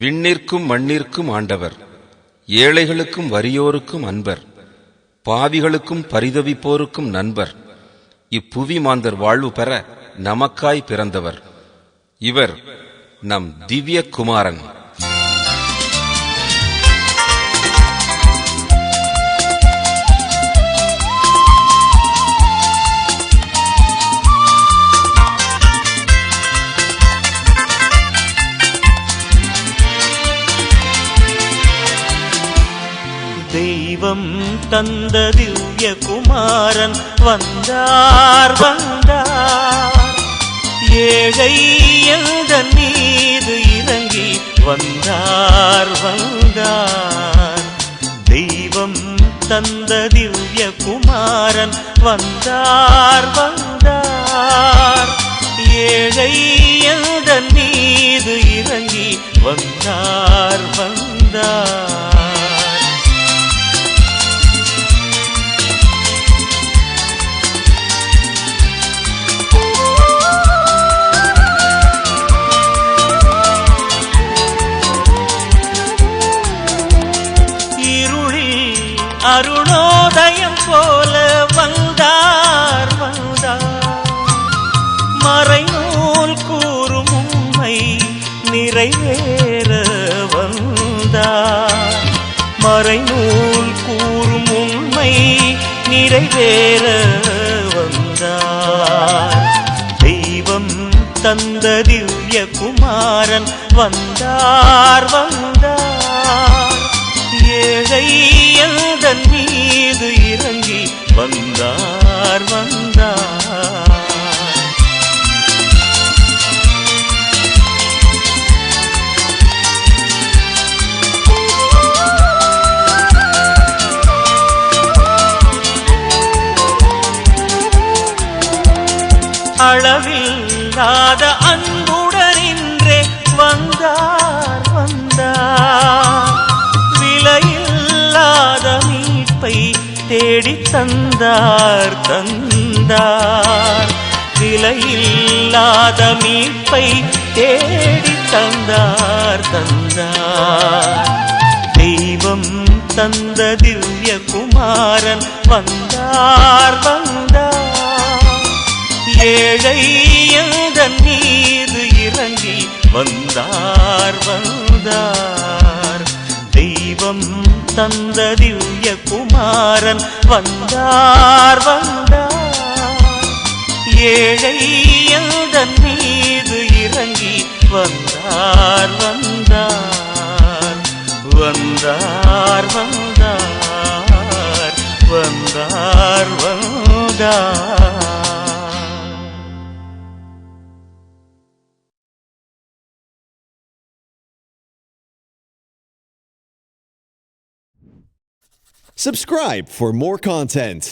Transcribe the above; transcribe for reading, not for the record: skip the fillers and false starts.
விண்ணிற்கும் மண்ணிற்கும் ஆண்டவர், ஏழைகளுக்கும் வறியோருக்கும் அன்பர், பாவிகளுக்கும் பரிதவிப்போருக்கும் நண்பர், இப்புவி மாந்தர் வாழ்வு பெற நமக்காய் பிறந்தவர். இவர் நம் திவ்ய குமாரன். தெய்வம் தந்த திவ்ய குமாரன் வந்தார் வந்தார், ஏழை எந்தன் மீது இறங்கி வந்தார் வந்தார். தெய்வம் தந்த திவ்ய குமாரன் வந்தார் வந்தார், ஏழை எந்தன் மீது இறங்கி வந்தார் வந்தார். அருணோதயம் போல வந்தார் வந்தார், மறைநூல் கூறும் உண்மை நிறைவேற வந்தார், மறைநூல் கூறும் உண்மை நிறைவேற வந்தார். தெய்வம் தந்த திவ்ய குமாரன் வந்தார் வந்தார், ஏழை எந்தன் மீது இறங்கி வந்தார் வந்தார். அளவில்லாத அன்புடனின்றே வந்தார் வந்தார், விலையில்லாத மீட்பை தேடி தந்தார் தந்தார், விலையில்லாத மீட்பை தேடி தந்தார் தந்தார். தெய்வம் தந்த திவ்ய குமாரன் வந்தார் வந்தார், ஏழை எந்தன் மீது இறங்கி வந்தார் வந்தார். தெய்வம் தந்த திவ்ய குமாரன் வந்தார் வந்தார், ஏழை எந்தன் மீது இறங்கி வந்தார் வந்தார். வந்தார் வந்தார் வந்தார் வந்தார். Subscribe for more content.